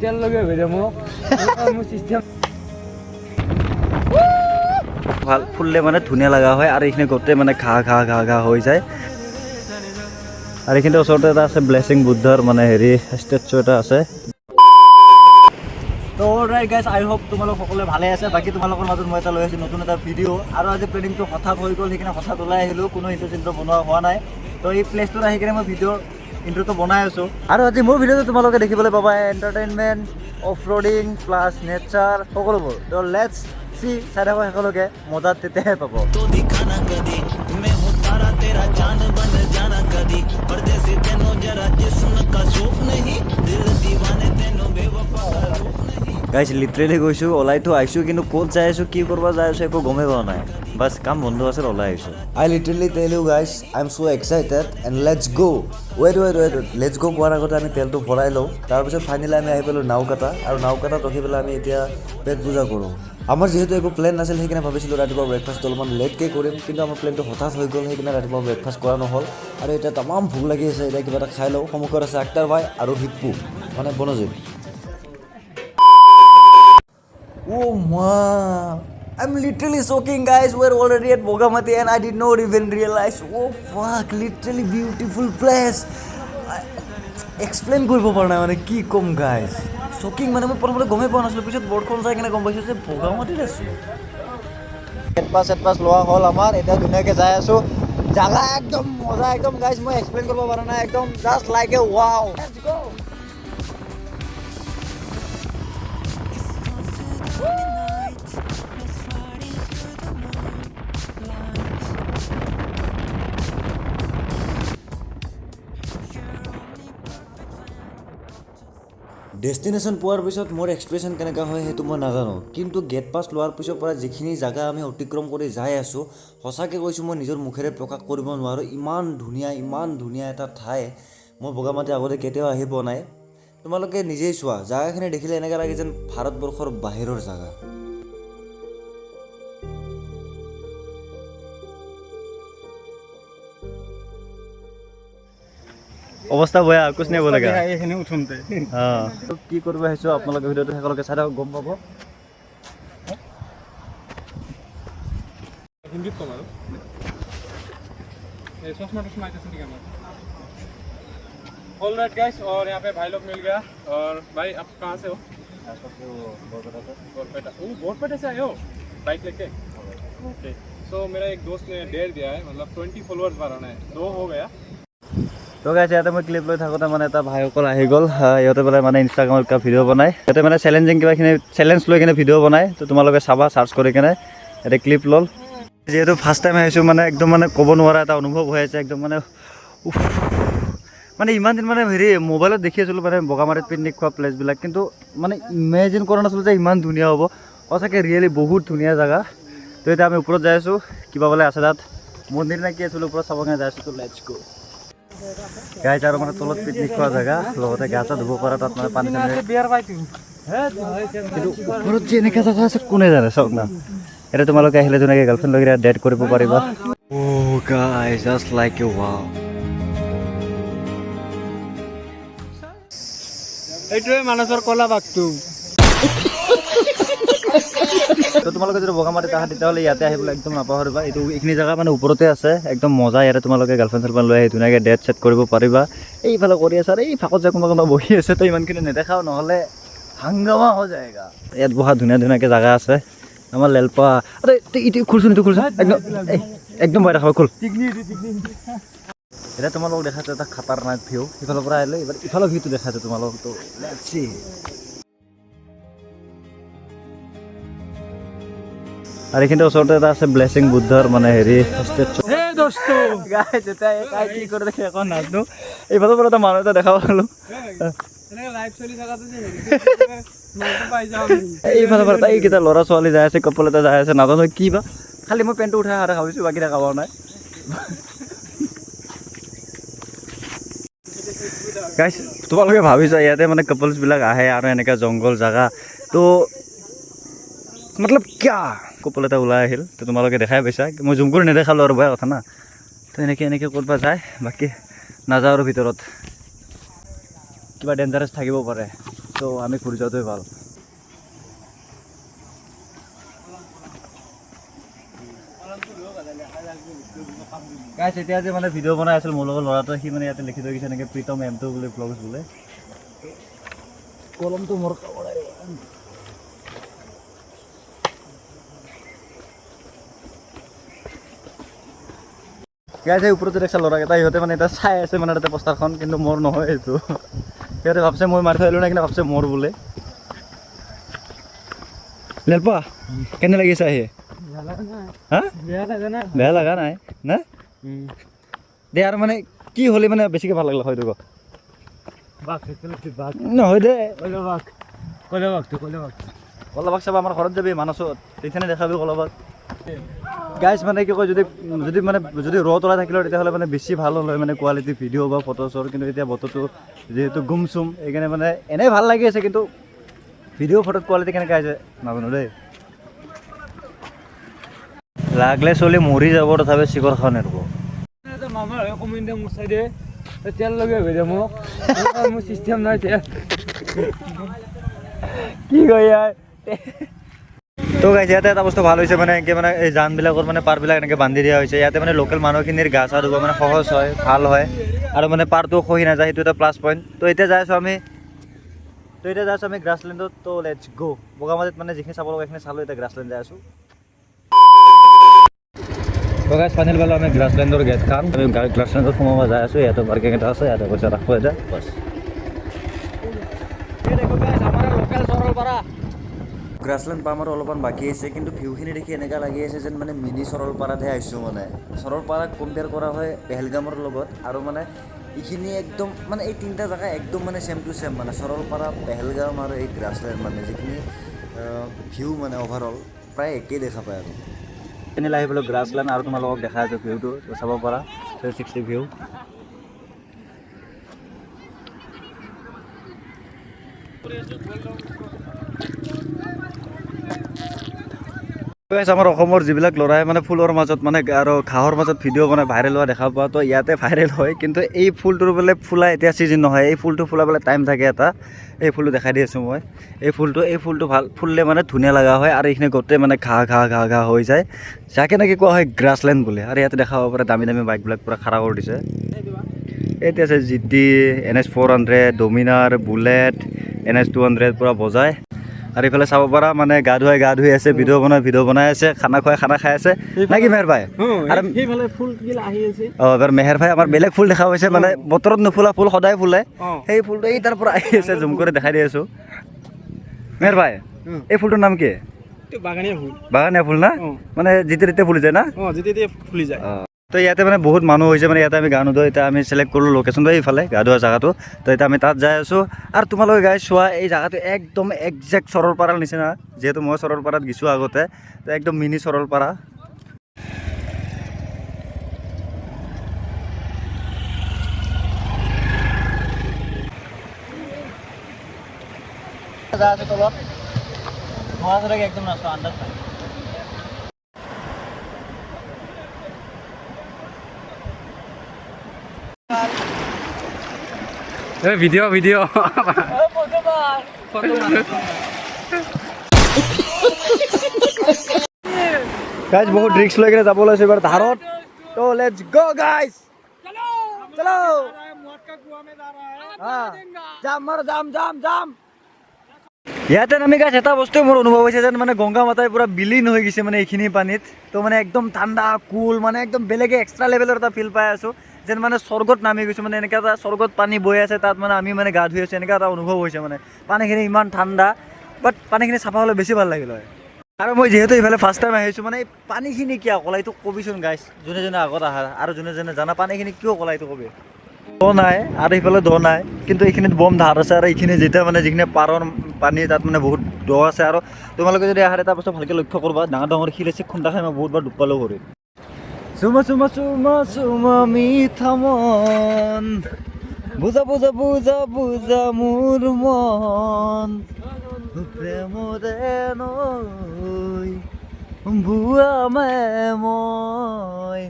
তেল লগে হৈ যাব মোৰ চিষ্টেম ভাল ফুললে মানে ধুনীয়া লগা হয় আৰু এইখিনি গোটেই মানে ঘাঁহ হৈ যায় আৰু এইখিনি ওচৰতে এটা আছে ব্লেছিং বুদ্ধৰ মানে হেৰি ষ্টেচু এটা আছে তো ৰাইট গাইজ আই হোপ তোমালোক সকলোৱে ভালে আছে বাকী তোমালোকৰ মাজত মই এটা লৈ আছোঁ নতুন এটা ভিডিঅ' আৰু আজি প্লেনিংটো হঠাৎ হৈ গ'ল সেইকাৰণে হঠাৎ ওলাই আহিলোঁ কোনো ইণ্ট্ৰ বনোৱা হোৱা নাই তো এই প্লেচটোত আহি কিনে মই ভিডিঅ'ৰ ইণ্ট্ৰটো বনাই আছোঁ আৰু আজি মোৰ ভিডিঅ'টো তোমালোকে দেখিবলৈ পাবা entertainment of roading plus nature সকলোবোৰ তো লেটছ চি চাই থাকোঁ শেষলৈকে মজা তেতিয়াহে পাব গাইজ লিটাৰেলি গৈছোঁ ওলাইতো আহিছোঁ কিন্তু ক'ত যাই আছোঁ কি কৰিব যাই আছোঁ একো গমেই পোৱা নাই বাছ কাম বন্ধ আছিল ওলাই আহিছোঁ I literally tell you guys I am so' excited and let's go' wait let's go' কোৱাৰ আগতে আমি তেলটো ভৰাই লওঁ তাৰপিছত ফাইনেলি আমি আহি পালোঁ নাওকাটা আৰু নাওকাটাত ৰখি পেলাই আমি এতিয়া পেট পূজা কৰোঁ আমাৰ যিহেতু একো প্লেন নাছিল সেইকাৰণে ভাবিছিলোঁ ৰাতিপুৱা ব্ৰেকফাষ্ট অলপমান লেটকৈ কৰিম কিন্তু আমাৰ প্লেনটো হঠাৎ হৈ গ'ল সেইকাৰণে ৰাতিপুৱা ব্ৰেকফাষ্ট কৰা নহ'ল আৰু এতিয়া তামাম ভোক লাগি আছে এতিয়া কিবা এটা খাই লওঁ সন্মুখত আছে আক্তাৰ ভাই আৰু হিপ্পু মানে Banajit Oh man, I'm literally soaking guys, we're already at Bogamati and I did not even realize, oh fuck, literally beautiful place. Explain কৰিব পৰা নাই মানে কি ক'ম guys. Soaking মানে মই প্ৰথমতে গমেই পোৱা নাছিলোঁ পিছত বৰ্ডখন চাই কিনে গম পাইছোঁ যে বগামাটিত আছোঁ। এডপাছ লোৱা হ'ল আমাৰ এতিয়া ধুনীয়াকৈ যাই আছোঁ জাগা একদম মজা একদম গাইজ মই এক্সপ্লেইন কৰিব পৰা নাই একদম just like a wow let's go destination পোৱাৰ পিছত মোৰ এক্সপ্ৰেশ্যন কেনেকুৱা হয় সেইটো মই নাজানো কিন্তু গেট পাছ লোৱাৰ পিছৰ পৰা যিখিনি জেগা আমি অতিক্ৰম কৰি যাই আছোঁ সঁচাকৈ কৈছোঁ মই নিজৰ মুখেৰে প্ৰকাশ কৰিব নোৱাৰোঁ ইমান ধুনীয়া এটা ঠাই মই বগামাটি আগতে কেতিয়াও আহি পোৱা নাই তোমালোকে নিজেই চোৱা জেগাখিনি দেখিলে এনেকৈ লাগে যেন ভাৰতবৰ্ষৰ বাহিৰৰ জেগা অৱস্থা বেয়া কুছ নাই বলেগা এইখিনি উঠোঁতে কি কৰিব আহিছোঁ আপোনালোকে ভিডিঅ'টো শেষলৈকে চাই থাকক গম পাব हिंदी कम है ये चश्मा आइते ठीक है ऑल राइट गाइस और यहाँ पे भाई लोग मिल गया और भाई आप कहाँ से हो बोरपेटा से आए हो बाइक लेके ओके सो मेरा एक दोस्त ने डेयर दिया है मतलब 20 फॉलोअर्स बढ़ाना है 2 हो गया তো গাইছ ইয়াতে মই ক্লিপ লৈ থাকোঁতে মানে এটা ভাইসকল আহি গ'ল ইহঁতে পেলাই মানে ইনষ্টাগ্ৰামত কিবা ভিডিঅ' বনায় ইয়াতে মানে চেলেঞ্জিং কিবাখিনি চেলেঞ্জ লৈ কিনে ভিডিঅ' বনায় তো তোমালোকে চাবা চাৰ্চ কৰি কিনে ইয়াতে ক্লিপ ল'ল যিহেতু ফাৰ্ষ্ট টাইম আহিছোঁ মানে একদম মানে ক'ব নোৱাৰা এটা অনুভৱ হৈ আছে একদম মানে মানে ইমান দিন মানে হেৰি মোবাইলত দেখি আছিলোঁ মানে বগামাটিত পিকনিক খোৱা প্লেচবিলাক কিন্তু মানে ইমেজিন কৰা নাছিলোঁ যে ইমান ধুনীয়া হ'ব সঁচাকৈ ৰিয়েলি বহুত ধুনীয়া জেগা তো এতিয়া আমি ওপৰত যাই আছোঁ কিবা বোলে আছে তাত মন্দিৰ নে কি আছিলোঁ ওপৰত চাব কাৰণে যাই আছোঁ তো লেটছ গো গাইজ আৰু মানে তলত পিকনিক খোৱা জেগা লগতে গা চা ধুব পৰা তাত মানে পানী কিন্তু ওপৰত যে এনেকৈ জেগা আছে কোনে জানে চাওক না এতিয়া তোমালোকে আহিলে ধুনীয়াকৈ গাৰ্লফ্ৰেণ্ড লৈ ডেট কৰিব পাৰিবা অ' guys just like you wow এইটোৱে মানসৰ কলা বাঘটো তো তোমালোকে যদি বগামাটিত আহা তেতিয়াহ'লে ইয়াতে আহিবলৈ একদম নাপাহৰিবা এইটো এইখিনি জেগা মানে ওপৰতে আছে একদম মজা ইয়াতে তোমালোকে গাৰ্লফ্ৰেণ্ড চাৰ্লফ্ৰেণ্ড লৈ আহি ধুনীয়াকৈ ডেট চেট কৰিব পাৰিবা এইফালে কৰি আছে আৰু এই ফাকত যে কোনোবা বহি আছে তো ইমানখিনি নেদেখাও নহ'লে হাংগামা হৈ যায়গা ইয়াত বহা ধুনীয়াকৈ জেগা আছে আমাৰ লেলপা আৰে এইটো খুলচোন একদম বাই দেখাব খোল এতিয়া তোমালোকক দেখাইছোঁ এটা খাতাৰনাক ভিউ সিফালৰ পৰা আহিলে এইবাৰ ইফালৰ ভিউটো দেখাইছোঁ তোমালোক তো লেটছ চি আৰু এইখিনিতে ওচৰতে এটা আছে ব্লেছিং বুদ্ধৰ মানে হেৰি ষ্টেচু গাইজ এতিয়া কি কৰি দেখি এখন নাজানো এইফালৰ পৰা এটা মানুহ এটা দেখা পালোঁ এইফালৰ পৰা এইকেইটা ল'ৰা ছোৱালী যাই আছে কপল এটা যাই আছে নাজানো কি বা খালি মই পেণ্টটো উঠাই আৰু ভাবিছোঁ বাকী দেখা পোৱা নাই গাইজ তোমালোকে ভাবিছা ইয়াতে মানে কপলছবিলাক আহে আৰু এনেকৈ জংঘল জেগা তো মতলব কিয়া কপল এটা ওলাই আহিল তো তোমালোকে দেখাই পাইছা মই জুম কৰি নেদেখালোঁ আৰু বেয়া কথা না তো এনেকৈ ক'ৰবাত যায় বাকী নাযাওঁ আৰু ভিতৰত কিবা ডেঞ্জাৰাছ থাকিব পাৰে তো আমি ঘূৰি যোৱাটোৱে ভাল। গাইছ এতিয়া যে মানে ভিডিঅ' বনাই আছিল মোৰ লগত ল'ৰাটোৱে, সি মানে ইয়াতে লিখি থৈ গৈছে এনেকৈ প্ৰীতম M2 বোলে ব্লগছ বোলে। কলমটো মোৰ গাইছ এই ওপৰতে দেখা ল'ৰাকেইটা, সিহঁতে মানে এতিয়া চাই আছে মানে তাতে পোষ্টাৰখন, কিন্তু মোৰ নহয় এইটো। সিহঁতে ভাবছে মই মাৰি থৈ আহিলোঁ নাই, কিন্তু ভাবছে মোৰ বোলে। লেলপা কেনে লাগিছে আহি? হা বেয়া লগা নাই না দে, আৰু মানে কি হ'লে মানে বেছিকৈ ভাল লাগিলে হয়তো নহয় দে। কলাবাগ চাব আমাৰ ঘৰত যাবি মানসত, তেতিয়ানে দেখাবি কলাবাগ। গাইজ মানে কি কয়, যদি ৰ'দ ওলাই থাকিলে তেতিয়াহ'লে মানে বেছি ভাল হ'ল হয় মানে কোৱালিটি ভিডিঅ' বা ফটোছৰ, কিন্তু এতিয়া বতৰটো যিহেতু গুমচুম সেইকাৰণে মানে এনেই ভাল লাগি আছে, কিন্তু ভিডিঅ' ফটোত কোৱালিটি কেনেকৈ আহিছে নাজানো দেই। লাগলে চলি মৰি যাব তথাপি চিকৰ খাব নেৰিব। মামাৰ কমেণ্টে মোৰ চাইডে তেল লগে হৈ যাব মোক, মোৰ চিষ্টেম নাই তেল কি কয় ইয়াৰ। তো গাইছে ইয়াতে এটা বস্তু ভাল হৈছে মানে এনেকৈ মানে এই জানবিলাকৰ মানে পাৰবিলাক এনেকৈ বান্ধি দিয়া হৈছে। ইয়াতে মানে লোকেল মানুহখিনিৰ গা চা ধুব মানে সহজ হয়, ভাল হয়, আৰু মানে পাৰটো খহি নাযায়, সেইটো এটা প্লাছ পইণ্ট। তো এতিয়া যাই আছোঁ আমি গ্ৰাছলেণ্ডত। তো লেটছ গ'। বগামাটিত মানে যিখিনি চাব লগা সেইখিনি চালোঁ, এতিয়া গ্ৰাছলেণ্ড যাই আছোঁ। তো গাইছ ফাইনেল পালোঁ আমি গ্ৰাছলেণ্ডৰ গেটখন। আমি গ্ৰাছলেণ্ডত সোমাব যাই আছোঁ। ইয়াতে পাৰ্কিং এটা আছে, ইয়াতে পইচা ৰাখব এতিয়া বাছ। গ্ৰাছলেণ্ড পাম আৰু অলপমান বাকী আছে, কিন্তু ভিউখিনি দেখি এনেকুৱা লাগি আছে যেন মানে মিনি চৰলপাৰাতহে আহিছোঁ। মানে চৰলপাৰাক কম্পেয়াৰ কৰা হয় পেহেলগামৰ লগত, আৰু মানে এইখিনি একদম মানে এই তিনিটা জেগা একদম মানে ছেম টু ছেম, মানে চৰলপাৰা, পেহেলগাম আৰু এই গ্ৰাছলেণ্ড, মানে যিখিনি ভিউ মানে অভাৰঅল প্ৰায় একেই দেখা পায়। আৰু এনেই আহি পেলাই গ্ৰাছলেণ্ড আৰু তোমালোকক দেখাই আছোঁ ভিউটো চাব পাৰা 360 ভিউ। আমাৰ অসমৰ যিবিলাক ল'ৰাই মানে ফুলৰ মাজত মানে আৰু ঘাঁহৰ মাজত ভিডিঅ' বনাই ভাইৰেল হোৱা দেখা পোৱা, তো ইয়াতে ভাইৰেল হয়। কিন্তু এই ফুলটোৰ বোলে ফুলা এতিয়া ছিজন নহয়, এই ফুলটো ফুলাবলৈ টাইম থাকে এটা। এই ফুলটো দেখাই দি আছোঁ মই। এই ফুলটো ভাল ফুললে মানে ধুনীয়া লগা হয়, আৰু এইখিনি গোটেই মানে ঘাঁহ হৈ যায়, যাকে নেকি কোৱা হয় গ্ৰাছলেণ্ড বুলি। আৰু ইয়াতে দেখা পাব পাৰে দামী দামী বাইকবিলাক পূৰা খাৰা কৰি দিছে। এতিয়া আছে GT, NS 400, Dominar, bullet, NS 200 পূৰা বজায়। আৰু এইফালে চাব পাৰা মানে গা ধুই আছে, ভিডিঅ' বনাই আছে, খানা খাই আছে নাকি মেহেৰ ভাই? আৰু সেইফালে ফুল কিলা আহি আছে। এবাৰ মেহেৰ ভাই আমাৰ বেলেগ ফুল দেখা পাইছে, মানে বতৰত নুফুলা ফুল সদায় ফুলে। সেই ফুলটো এই তাৰ পৰা আহি আছে, জুম কৰি দেখাই দি আছোঁ। মেহেৰ ভাই এই ফুলটোৰ নাম কি? বাগানীয়া ফুল না, মানে যেতিয়া তেতিয়া ফুলি যায় না? যেতিয়া ফুলি যায়। তো ইয়াতে মানে বহুত মানুহ হৈছে, মানে ইয়াতে আমি গা নুধোঁ। এতিয়া আমি চিলেক্ট কৰিলোঁ লোকেশ্যনটো এইফালে গা ধোৱা জেগাটো। তো এতিয়া আমি তাত যাই আছোঁ। আৰু তোমালোকে গাইজ চোৱা, এই জেগাটো একদম একজেক্ট চৰলপাৰাৰ নিচিনা, যিহেতু মই চৰলপাৰাত গৈছোঁ আগতে। তো একদম মিনি চৰলপাৰা। তলত একদম নাচো আন্দাজ নাই। ভিডিঅ' গাইজ বহুত ৰিস্ক লৈ কিনে যাব ওলাইছোঁ এবাৰ ধাৰত। তো লেটছ গো গাইজ, চলো। যাম। ইয়াতে নামি গাইজ এটা বস্তু মোৰ অনুভৱ হৈছে যেন মানে গংগা মাতাই পূৰা বিলীন হৈ গৈছে মানে এইখিনি পানীত। তো মানে একদম ঠাণ্ডা কুল, মানে একদম বেলেগে এক্সট্ৰা লেভেলৰ এটা ফিল পাই আছোঁ, যেন মানে স্বৰ্গত নামি গৈছোঁ। মানে এনেকুৱা এটা স্বৰ্গত পানী বৈ আছে, তাত মানে আমি মানে গা ধুই আছোঁ, এনেকুৱা এটা অনুভৱ হৈছে। মানে পানীখিনি ইমান ঠাণ্ডা, বাট পানীখিনি চাফা হ'লে বেছি ভাল লাগিল হয়। আৰু মই যিহেতু এইফালে ফাৰ্ষ্ট টাইম আহিছোঁ, মানে এই পানীখিনি কিয় ক'লা এইটো কবিচোন গাইজ, যোনে আগত আহা আৰু যোনে জানা পানীখিনি কিয় ক'লা এইটো কবি। দ নাই আৰু এইফালে দ নাই, কিন্তু এইখিনিত বম ধাৰ আছে। আৰু এইখিনি যেতিয়া মানে যিখিনি পাৰৰ পানী তাত মানে বহুত দ আছে। আৰু তোমালোকে যদি আহাৰ এটা বস্তু ভালকৈ লক্ষ্য কৰবা, ডাঙৰ শিল আছে, খুন্দা খাই মই বহুতবাৰ ডুব পালেও কৰি। চুমা মিঠা মন, বুজা মোৰ মন, প্ৰেমৰে নৈ ভুৱা মই